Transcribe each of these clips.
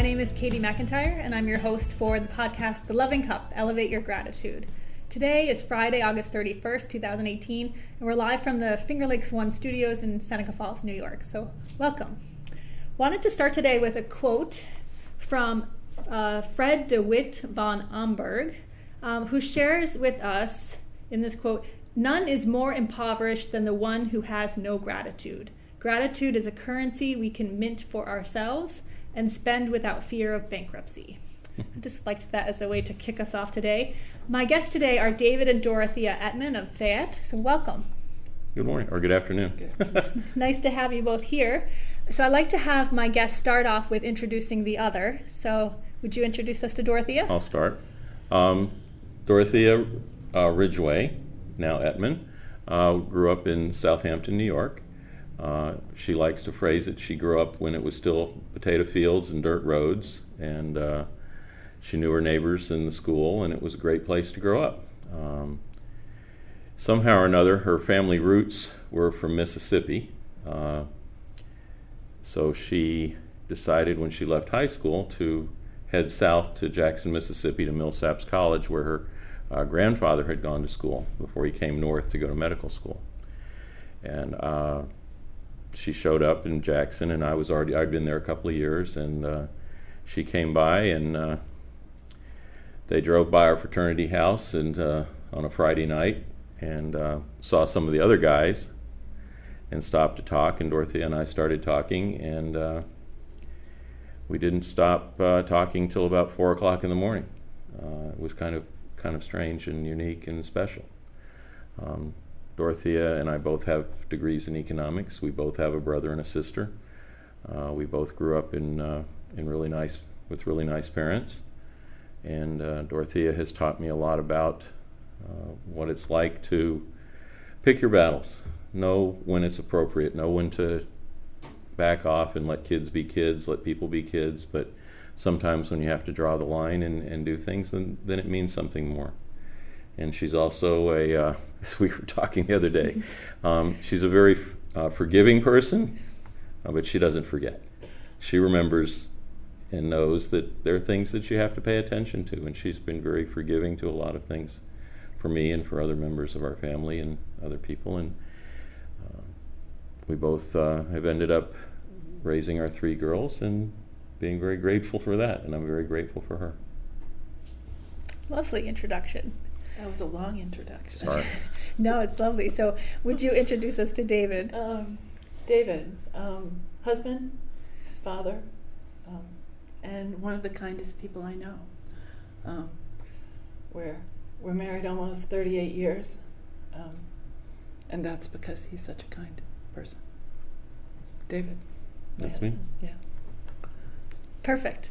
name is Katie MacIntyre, and I'm your host for the podcast, The Loving Cup, Elevate Your Gratitude. Today is Friday, August 31st, 2018, and we're live from the Finger Lakes One studios in Seneca Falls, New York. So, welcome. Wanted to start today with a quote from Fred de Witt von Amberg, who shares with us in this quote, "None is more impoverished than the one who has no gratitude. Gratitude is a currency we can mint for ourselves and spend without fear of bankruptcy." I just liked that as a way to kick us off today. My guests today are David and Dorothea Ettman of Fayette, so welcome. Good morning, or good afternoon. It's nice to have you both here. So I'd like to have my guests start off with introducing the other. So would you introduce us to Dorothea? I'll start. Dorothea Ridgway, now Ettman, grew up in Southampton, New York. She likes to phrase it, she grew up when it was still potato fields and dirt roads, and she knew her neighbors in the school, and it was a great place to grow up. Somehow or another, her family roots were from Mississippi, so she decided when she left high school to head south to Jackson, Mississippi to Millsaps College, where her grandfather had gone to school before he came north to go to medical school. And she showed up in Jackson, and I'd been there a couple of years, and she came by, and they drove by our fraternity house and on a Friday night, and saw some of the other guys and stopped to talk, and Dorothea and I started talking, and we didn't stop talking till about 4 o'clock in the morning. It was kind of strange and unique and special. Dorothea and I both have degrees in economics. We both have a brother and a sister. We both grew up with really nice parents. And Dorothea has taught me a lot about what it's like to pick your battles, know when it's appropriate, know when to back off and let kids be kids, let people be kids, but sometimes when you have to draw the line and do things, then it means something more. And she's also as we were talking the other day, she's a very forgiving person, but she doesn't forget. She remembers and knows that there are things that you have to pay attention to, and she's been very forgiving to a lot of things for me and for other members of our family and other people. And we both have ended up raising our 3 girls and being very grateful for that, and I'm very grateful for her. Lovely introduction. That was a long introduction. Sorry. No, it's lovely. So would you introduce us to David? David, husband, father, and one of the kindest people I know. We're married almost 38 years, and that's because he's such a kind person. David. That's me? Yeah. Perfect.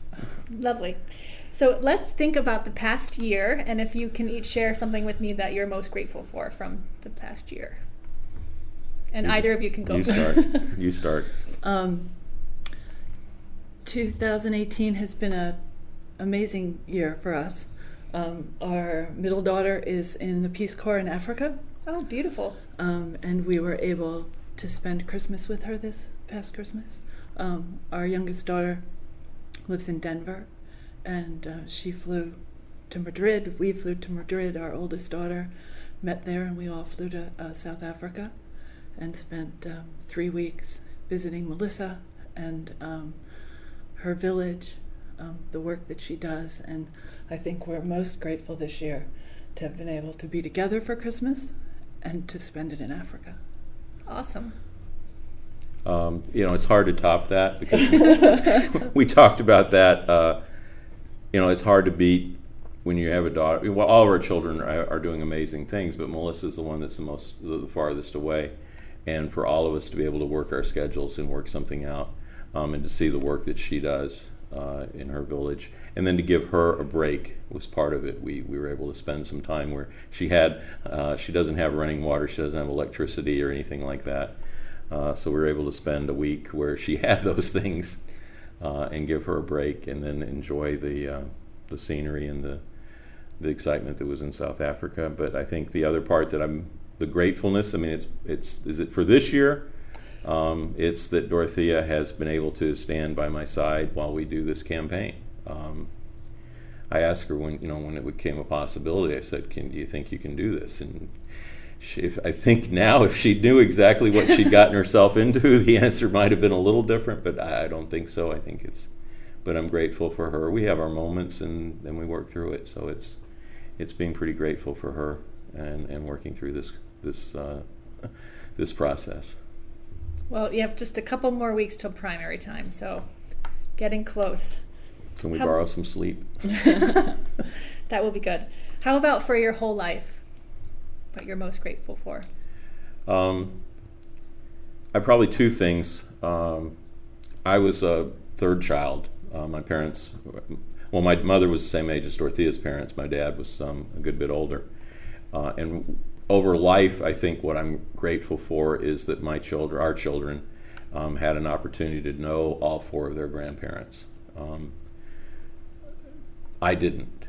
Lovely. So let's think about the past year, and if you can each share something with me that you're most grateful for from the past year. And either of you can go first. You start. 2018 has been an amazing year for us. Our middle daughter is in the Peace Corps in Africa. Oh, beautiful. And we were able to spend Christmas with her this past Christmas. Our youngest daughter lives in Denver, and she flew to Madrid. We flew to Madrid. Our oldest daughter met there, and we all flew to South Africa and spent 3 weeks visiting Melissa and her village, the work that she does. And I think we're most grateful this year to have been able to be together for Christmas and to spend it in Africa. Awesome. It's hard to top that because we talked about that. It's hard to beat when you have a daughter. Well, all of our children are doing amazing things, but Melissa's the one that's the farthest away. And for all of us to be able to work our schedules and work something out, and to see the work that she does in her village, and then to give her a break was part of it. We were able to spend some time where she doesn't have running water, she doesn't have electricity or anything like that. So we were able to spend a week where she had those things and give her a break, and then enjoy the scenery and the excitement that was in South Africa. But I think the other part that the gratefulness, is it for this year? It's that Dorothea has been able to stand by my side while we do this campaign. I asked her when it became a possibility. I said, "Do you think you can do this?" And I think now, if she knew exactly what she'd gotten herself into, the answer might have been a little different. But I don't think so. I think but I'm grateful for her. We have our moments, and then we work through it. So it's being pretty grateful for her and working through this process. Well, you have just a couple more weeks till primary time, so getting close. Can we borrow some sleep? That will be good. How about for your whole life? What you're most grateful for? I probably two things. I was a third child. My parents, my mother was the same age as Dorothea's parents. My dad was a good bit older. And over life, I think what I'm grateful for is that our children, had an opportunity to know all four of their grandparents. I didn't.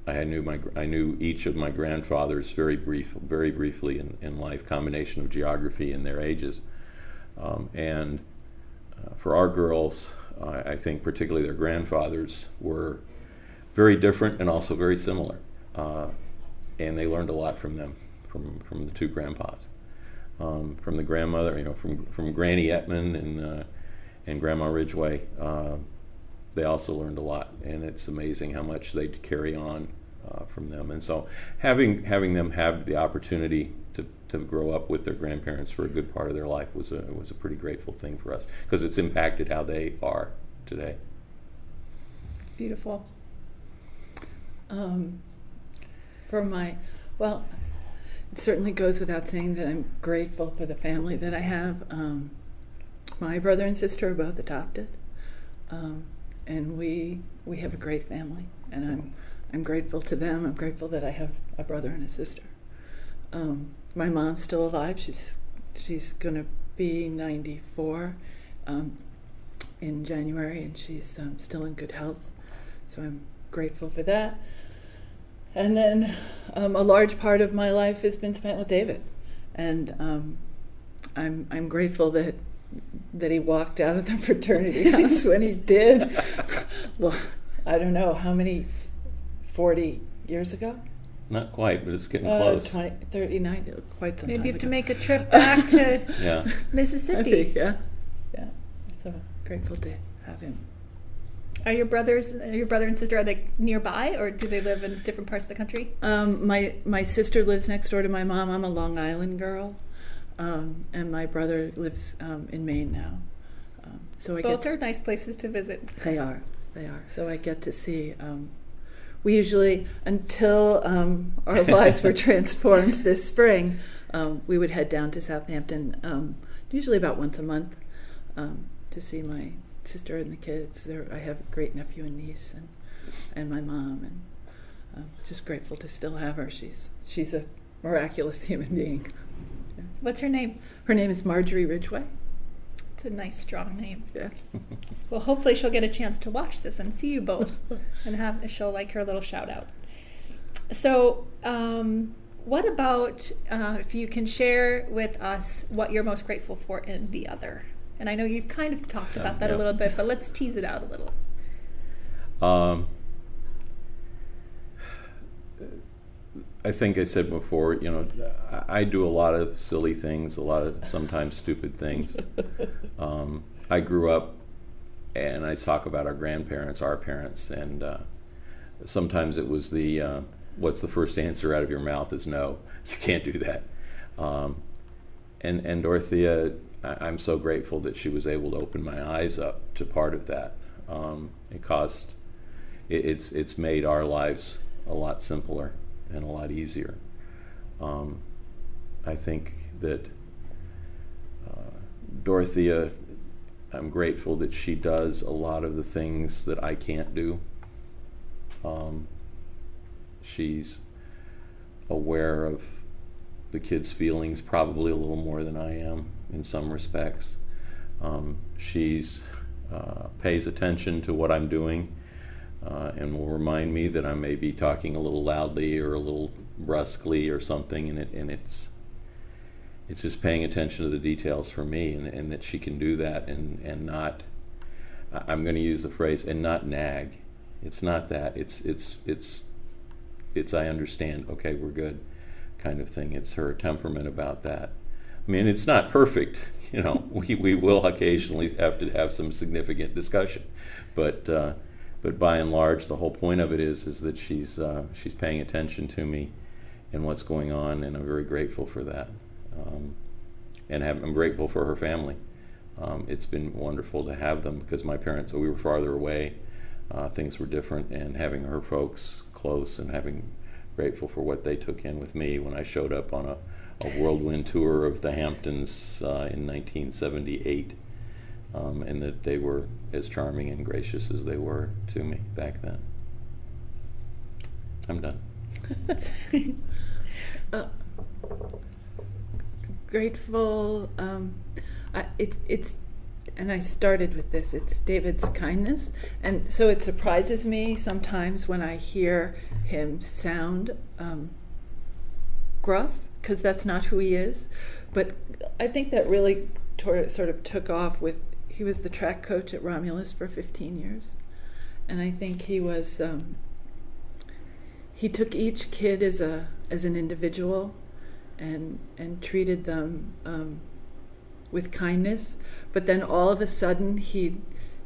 I knew each of my grandfathers very briefly in life, combination of geography and their ages. And for our girls, I think particularly their grandfathers were very different and also very similar. And they learned a lot from them, from the two grandpas. From the grandmother, from Granny Ettman and Grandma Ridgway, they also learned a lot, and it's amazing how much they carry on from them. And so having them have the opportunity to grow up with their grandparents for a good part of their life was a pretty grateful thing for us, because it's impacted how they are today. Beautiful. It certainly goes without saying that I'm grateful for the family that I have. My brother and sister are both adopted, and we have a great family, and I'm grateful to them. I'm grateful that I have a brother and a sister. My mom's still alive. She's going to be 94 in January, and she's still in good health, so I'm grateful for that. And then a large part of my life has been spent with David, and I'm grateful that he walked out of the fraternity house when he did. Well, I don't know how many, 40 years ago? Not quite, but it's getting close. 20, 39, quite some time Maybe you have to ago. make a trip back to Mississippi. I think, yeah. So grateful to have him. Are your brother and sister, are they nearby, or do they live in different parts of the country? My sister lives next door to my mom. I'm a Long Island girl, and my brother lives in Maine now. So Both are nice places to visit. They are. So I get to see. We usually, until our lives were transformed this spring, we would head down to Southampton, usually about once a month, to see my sister and the kids. I have a great nephew and niece, and my mom, and just grateful to still have her. She's a miraculous human being. Yeah. What's her name? Her name is Marjorie Ridgway. It's a nice, strong name. Yeah. Well, hopefully she'll get a chance to watch this and see you both, and she'll like her little shout out. So, what about if you can share with us what you're most grateful for in the other? And I know you've kind of talked about that a little bit, but let's tease it out a little. I think I said before, I do a lot of silly things, a lot of sometimes stupid things. I grew up, and I talk about our grandparents, our parents, and sometimes it was what's the first answer out of your mouth is no. You can't do that. And Dorothea, I'm so grateful that she was able to open my eyes up to part of that. It's made our lives a lot simpler and a lot easier. I think that Dorothea, I'm grateful that she does a lot of the things that I can't do. She's aware of the kids' feelings probably a little more than I am in some respects. She's pays attention to what I'm doing and will remind me that I may be talking a little loudly or a little brusquely or something, and it's just paying attention to the details for me, and that she can do that and not, I'm going to use the phrase, and not nag. It's not that. It's I understand, okay, we're good kind of thing. It's her temperament about that. I mean, it's not perfect. We will occasionally have to have some significant discussion, but by and large, the whole point of it is that she's paying attention to me and what's going on, and I'm very grateful for that. I'm grateful for her family. It's been wonderful to have them, because my parents, we were farther away, things were different, and having her folks close and grateful for what they took in with me when I showed up on a whirlwind tour of the Hamptons in 1978, and that they were as charming and gracious as they were to me back then. I'm done. Grateful. It's and I started with this. It's David's kindness, and so it surprises me sometimes when I hear him sound gruff, because that's not who he is. But I think that really sort of took off with, he was the track coach at Romulus for 15 years, and I think he was he took each kid as an individual and treated them with kindness, but then all of a sudden he'd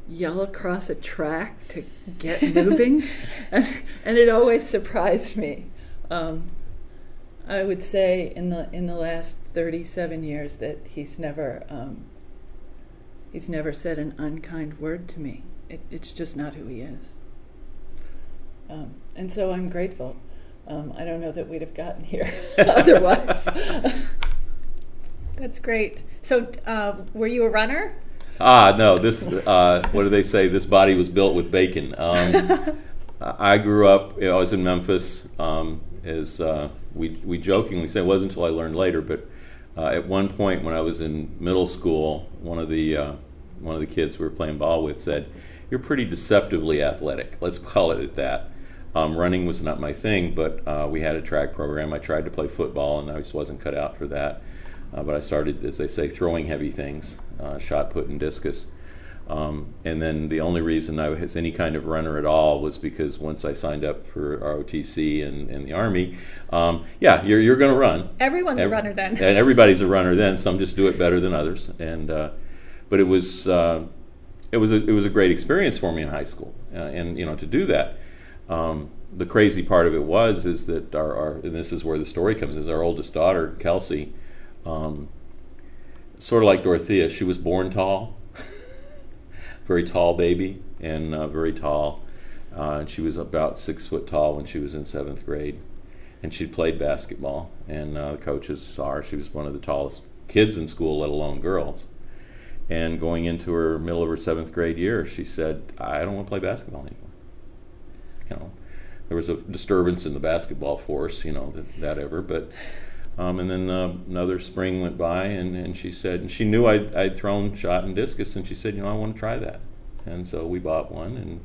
yell across a track to get moving, and it always surprised me. I would say in the last 37 years that he's never said an unkind word to me. It's just not who he is. And so I'm grateful. I don't know that we'd have gotten here otherwise. That's great. So were you a runner? No, this, what do they say? This body was built with bacon. I grew up, I was in Memphis, we jokingly say, it wasn't until I learned later, but at one point when I was in middle school, one of the kids we were playing ball with said, "You're pretty deceptively athletic." Let's call it at that. Running was not my thing, but we had a track program. I tried to play football, and I just wasn't cut out for that. But I started, as they say, throwing heavy things, shot put and discus. And then the only reason I was any kind of runner at all was because once I signed up for ROTC and the Army, you're going to run. Everyone's a runner then. And everybody's a runner then. Some just do it better than others. And but it was a great experience for me in high school, and to do that. The crazy part of it is that our and this is where the story comes, is our oldest daughter, Kelsey, sort of like Dorothea, she was born tall, very tall baby, and very tall. And she was about 6 foot tall when she was in 7th grade, and she'd played basketball. And the coaches saw her; she was one of the tallest kids in school, let alone girls. And going into her middle of her 7th grade year, she said, "I don't want to play basketball anymore." There was a disturbance in the basketball force, that ever, but and then another spring went by, and she said, and she knew I'd thrown shot and discus, and she said, I want to try that. And so we bought one, and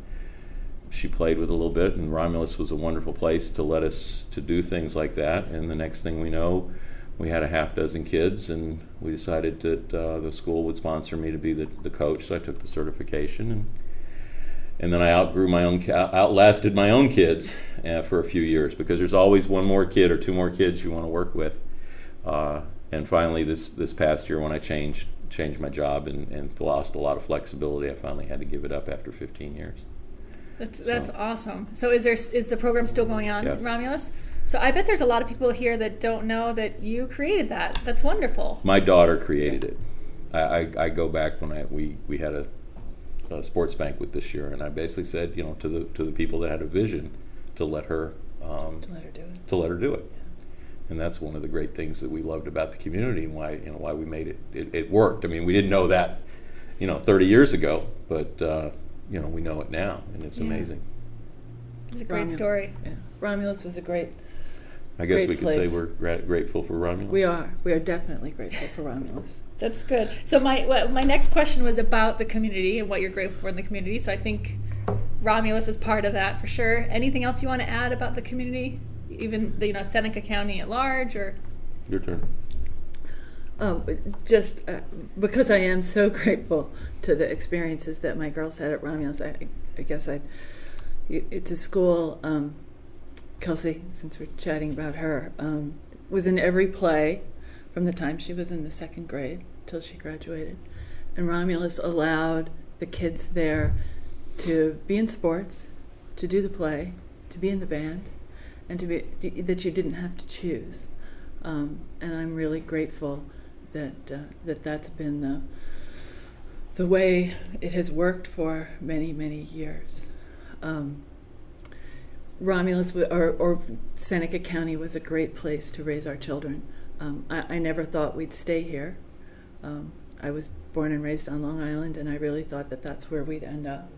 she played with it a little bit, and Romulus was a wonderful place to let us to do things like that. And the next thing we know, we had a half dozen kids, and we decided that the school would sponsor me to be the coach, so I took the certification, and then I outlasted my own kids for a few years, because there's always one more kid or two more kids you want to work with. And finally, this past year, when I changed my job and lost a lot of flexibility, I finally had to give it up after 15 years. That's awesome. So is the program still going on, yes. at Romulus? So I bet there's a lot of people here that don't know that you created that. That's wonderful. My daughter created it. I go back when we had a sports banquet this year, and I basically said, to the people that had a vision, to let her do it. And that's one of the great things that we loved about the community, and why we made it worked. I mean, we didn't know that 30 years ago, but we know it now, and it's amazing. It's a great story. Yeah. Romulus was a great I guess we could place. say we're grateful for Romulus. We are definitely grateful for Romulus. That's good. So my next question was about the community and what you're grateful for in the community. So I think Romulus is part of that for sure. Anything else you want to add about the community, even Seneca County at large, or? Your turn. Just because I am so grateful to the experiences that my girls had at Romulus, I guess it's a school. Kelsey, since we're chatting about her, was in every play from the time she was in the second grade till she graduated. And Romulus allowed the kids there to be in sports, to do the play, to be in the band, and to be that you didn't have to choose. And I'm really grateful that that's been the way it has worked for many, many years. Romulus or Seneca County was a great place to raise our children. I never thought we'd stay here. I was born and raised on Long Island, and I really thought that that's where we'd end up.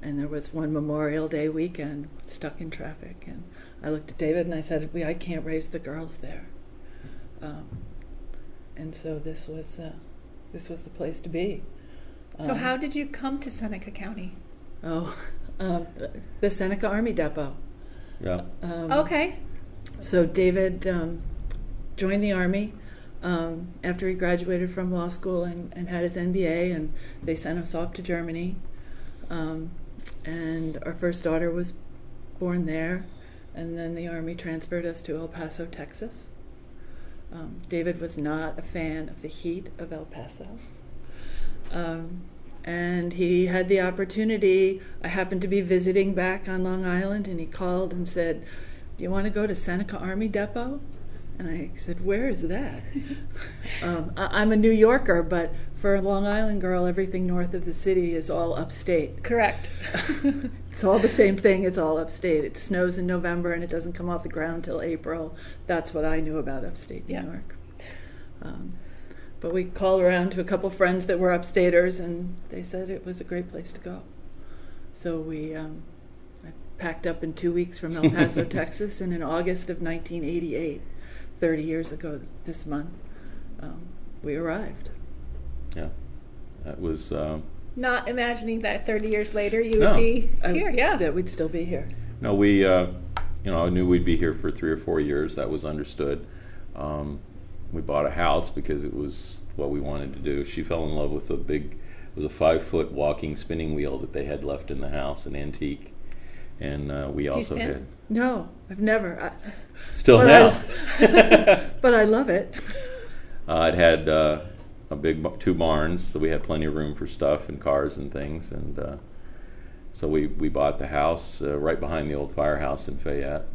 And there was one Memorial Day weekend stuck in traffic, and I looked at David and I said, I can't raise the girls there. And so this was the place to be. So how did you come to Seneca County? The Seneca Army Depot. Yeah. Okay. So David joined the Army after he graduated from law school and had his MBA, and they sent us off to Germany. And our first daughter was born there, and then the Army transferred us to El Paso, Texas. David was not a fan of the heat of El Paso. And he had the opportunity. I happened to be visiting back on Long Island, and he called and said, "Do you want to go to Seneca Army Depot?" And I said, "Where is that?" I'm a New Yorker, but for a Long Island girl, everything north of the city is all upstate. Correct. It's all the same thing. It's all upstate. It snows in November, and it doesn't come off the ground till April. That's what I knew about upstate New York. But we called around to a couple friends that were upstaters, and they said it was a great place to go. So I packed up in 2 weeks from El Paso, Texas, and in August of 1988, 30 years ago this month, we arrived. Yeah, that was... Not imagining that 30 years later you would be here, that we'd still be here. No, we, I knew we'd be here for 3 or 4 years. That was understood. We bought a house because it was what we wanted to do. She fell in love with it was a 5-foot walking spinning wheel that they had left in the house, an antique. And we also had... No, I've never. Still now. But I love it. It had a big 2 barns, so we had plenty of room for stuff and cars and things. And so we bought the house right behind the old firehouse in Fayette.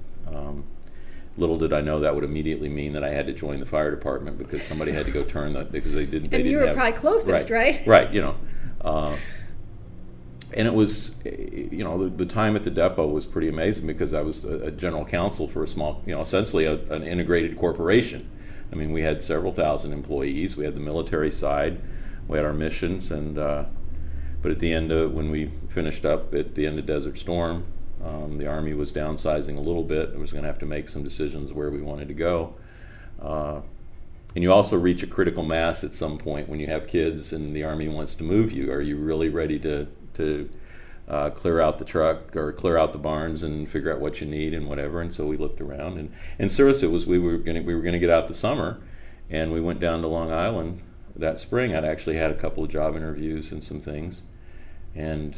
Little did I know that would immediately mean that I had to join the fire department because somebody had to go turn that because they didn't. And you were probably closest, right? Right. And it was, the time at the depot was pretty amazing because I was a general counsel for a small, essentially an integrated corporation. I mean, we had several thousand employees. We had the military side, we had our missions, and but at the end of when we finished up at the end of Desert Storm. The Army was downsizing a little bit. It was going to have to make some decisions where we wanted to go. And you also reach a critical mass at some point when you have kids and the Army wants to move you. Are you really ready to clear out the truck or clear out the barns and figure out what you need and whatever? And so we looked around. And seriously, we were going to get out the summer, and we went down to Long Island that spring. I'd actually had a couple of job interviews and some things. And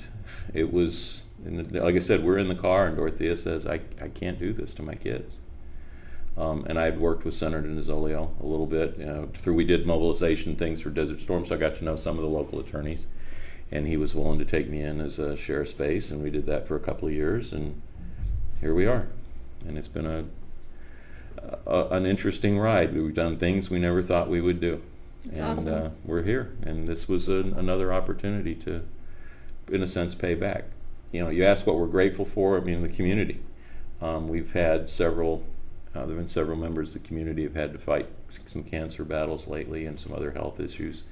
it was... And like I said, we're in the car, and Dorothea says, I can't do this to my kids. And I had worked with Senator Nozzolio a little bit. We did mobilization things for Desert Storm, so I got to know some of the local attorneys. And he was willing to take me in as a sheriff's base, and we did that for a couple of years, and here we are. And it's been an interesting ride. We've done things we never thought we would do. That's and awesome. We're here, and this was another opportunity to, in a sense, pay back. You ask what we're grateful for. I mean, the community. We've had several. There have been several members of the community have had to fight some cancer battles lately and some other health issues.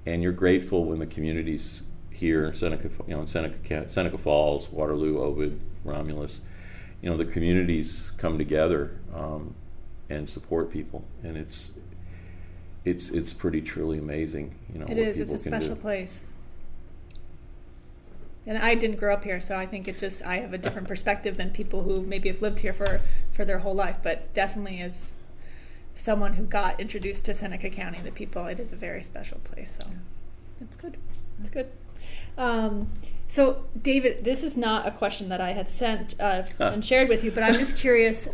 And you're grateful when the communities here, Seneca Falls, Waterloo, Ovid, Romulus, the communities come together and support people, and it's pretty truly amazing. It is. It's a special place. And I didn't grow up here, so I think it's just I have a different perspective than people who maybe have lived here for their whole life. But definitely is someone who got introduced to Seneca County, the people, it is a very special place. So it's good. It's good. So, David, this is not a question that I had sent and shared with you, but I'm just curious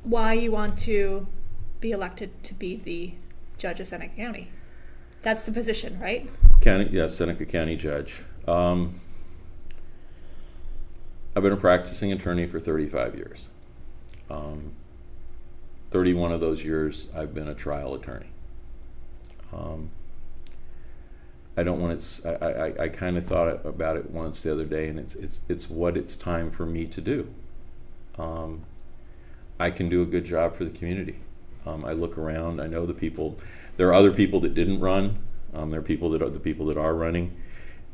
why you want to be elected to be the judge of Seneca County. That's the position, right? Seneca County judge. I've been a practicing attorney for 35 years. 31 of those years, I've been a trial attorney. I kind of thought about it once the other day, and it's what it's time for me to do. I can do a good job for the community. I look around. I know the people. There are other people that didn't run. There are the people that are running,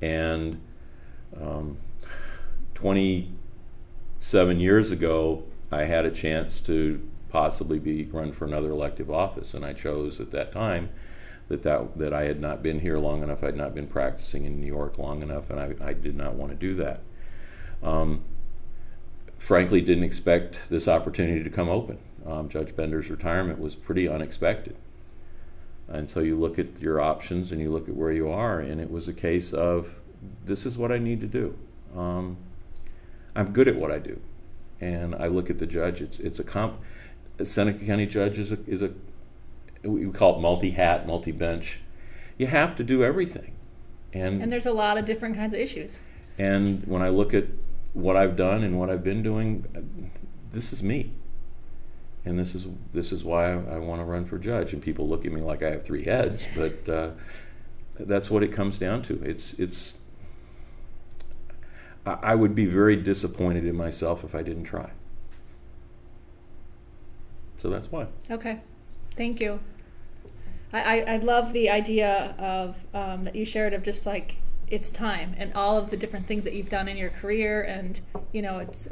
and 27 years ago, I had a chance to possibly run for another elective office, and I chose at that time that I had not been here long enough. I had not been practicing in New York long enough, and I did not want to do that. Frankly, didn't expect this opportunity to come open. Judge Bender's retirement was pretty unexpected. And so you look at your options and you look at where you are, and it was a case of, this is what I need to do. I'm good at what I do. And I look at the judge, a Seneca County judge is a we call it multi-hat, multi-bench. You have to do everything. And there's a lot of different kinds of issues. And when I look at what I've done and what I've been doing, this is me. And this is why I want to run for judge. And people look at me like I have three heads, but that's what it comes down to. I would be very disappointed in myself if I didn't try. So that's why. Okay. Thank you. I love the idea of that you shared of just like it's time and all of the different things that you've done in your career, and it's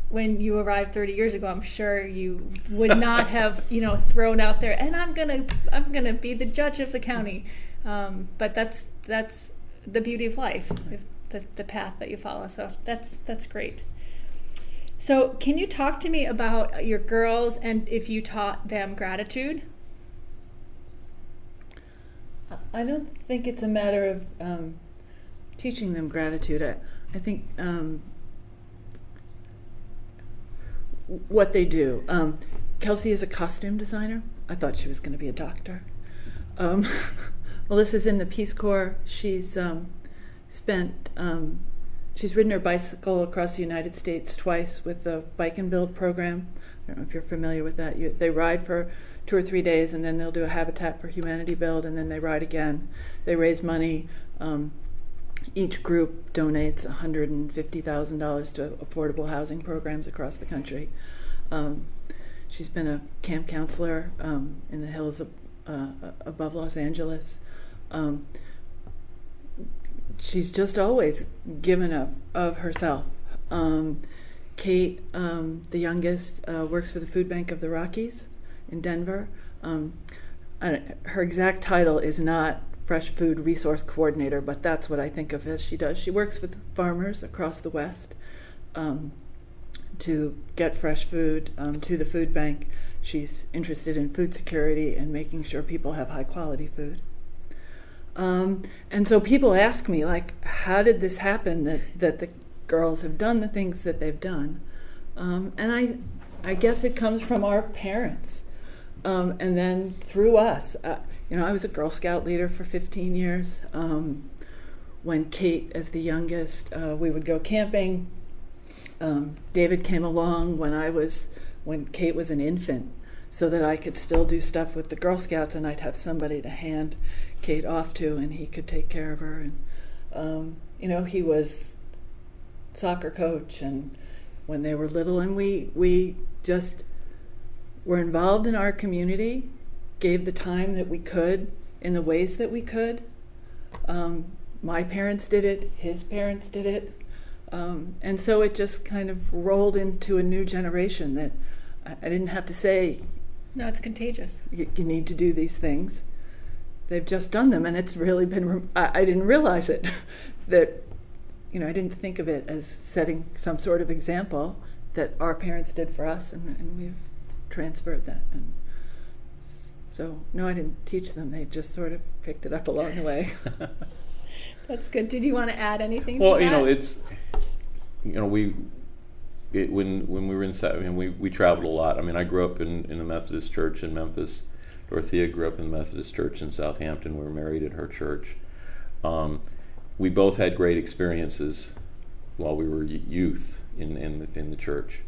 when you arrived 30 years ago, I'm sure you would not have thrown out there, and I'm gonna be the judge of the county, but that's the beauty of life, the path that you follow. So that's great. So can you talk to me about your girls and if you taught them gratitude? I don't think it's a matter of teaching them gratitude. I think what they do. Kelsey is a costume designer. I thought she was going to be a doctor. Melissa's in the Peace Corps. She's she's ridden her bicycle across the United States twice with the Bike and Build program. I don't know if you're familiar with that. They ride for 2 or 3 days, and then they'll do a Habitat for Humanity build, and then they ride again. They raise money. Each group donates $150,000 to affordable housing programs across the country. She's been a camp counselor in the hills above Los Angeles. She's just always given up of herself. Kate, the youngest, works for the Food Bank of the Rockies in Denver. Her exact title is not Fresh Food Resource Coordinator, but that's what I think of as she does. She works with farmers across the West to get fresh food to the food bank. She's interested in food security and making sure people have high quality food. And so people ask me, like, how did this happen that the girls have done the things that they've done? And I guess it comes from our parents. And then through us. I was a Girl Scout leader for 15 years. When Kate, as the youngest, we would go camping. David came along when Kate was an infant, so that I could still do stuff with the Girl Scouts, and I'd have somebody to hand Kate off to, and he could take care of her. And he was soccer coach, and when they were little, and we just were involved in our community, gave the time that we could in the ways that we could. My parents did it, his parents did it, and so it just kind of rolled into a new generation that I didn't have to say, no, it's contagious. You need to do these things. They've just done them, and it's really been, I didn't realize it, that, I didn't think of it as setting some sort of example that our parents did for us, and we've transferred that. And so, no, I didn't teach them. They just sort of picked it up along the way. That's good. Did you want to add anything Well, to that? it's, when we were in, we traveled a lot. I mean, I grew up in the Methodist Church in Memphis. Dorothea grew up in the Methodist Church in Southampton. We were married at her church. We both had great experiences while we were youth in the church.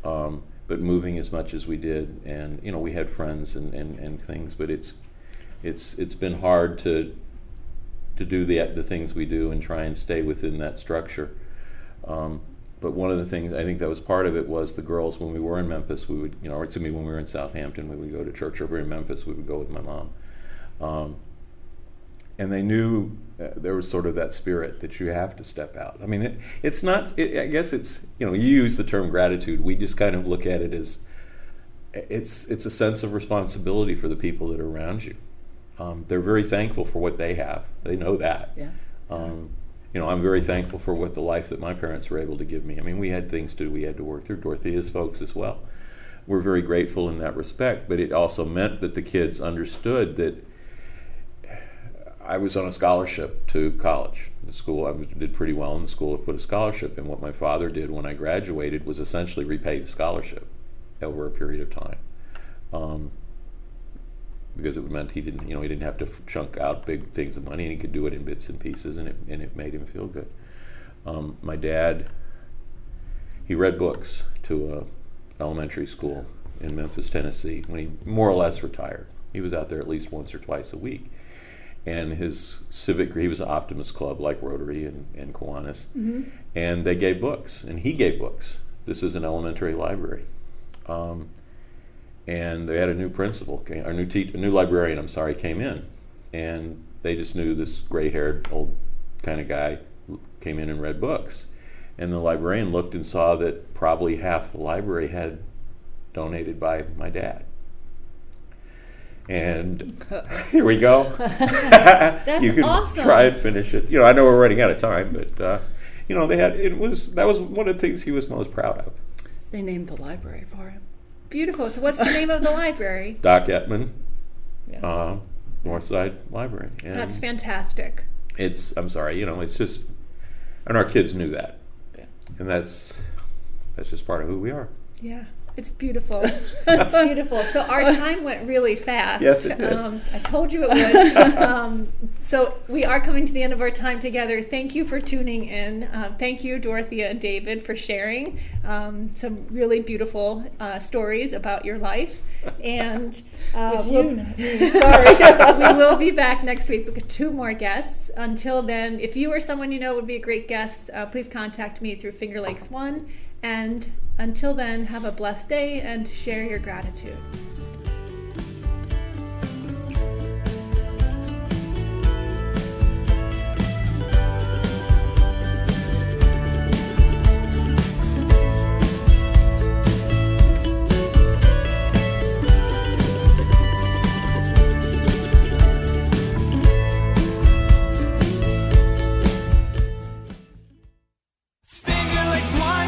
But moving as much as we did, and we had friends and things, but it's been hard to do the things we do and try and stay within that structure. But one of the things I think that was part of it was the girls, when we were in Memphis, we would, or to me, when we were in Southampton, we would go to church over in Memphis, we would go with my mom. And they knew there was sort of that spirit that you have to step out. I mean, it's not, I guess it's, you use the term gratitude. We just kind of look at it as, it's a sense of responsibility for the people that are around you. They're very thankful for what they have. They know that. Yeah. I'm very thankful for what the life that my parents were able to give me. I mean, we had things we had to work through, Dorothea's folks as well. We're very grateful in that respect, but it also meant that the kids understood that I was on a scholarship to college. The school, I did pretty well in the school, put a scholarship, and what my father did when I graduated was essentially repay the scholarship over a period of time. Because it meant he didn't have to chunk out big things of money, and he could do it in bits and pieces, and it made him feel good. My dad, he read books to a elementary school in Memphis, Tennessee, when he more or less retired. He was out there at least once or twice a week. And his he was an Optimist Club like Rotary and Kiwanis, Mm-hmm. and they gave books, and he gave books. This is an elementary library. And they had a new principal, a new librarian, came in. And they just knew this gray-haired old kind of guy came in and read books. And the librarian looked and saw that probably half the library had donated by my dad. And here we go. That's you can awesome. Try and finish it. I know we're running out of time, but that was one of the things he was most proud of. They named the library for him. Beautiful. So what's the name of the library? Doc Ettman, Yeah. Northside Library. And That's fantastic. it's just, and our kids knew that. Yeah. And that's just part of who we are. Yeah. It's beautiful. It's beautiful. So our time went really fast. Yes, it did. I told you it would. So we are coming to the end of our time together. Thank you for tuning in. Thank you, Dorothea and David, for sharing some really beautiful stories about your life. And sorry, we will be back next week with 2 more guests. Until then, if you or someone you know would be a great guest, please contact me through Finger Lakes 1. And until then, have a blessed day and share your gratitude. Finger Lakes One.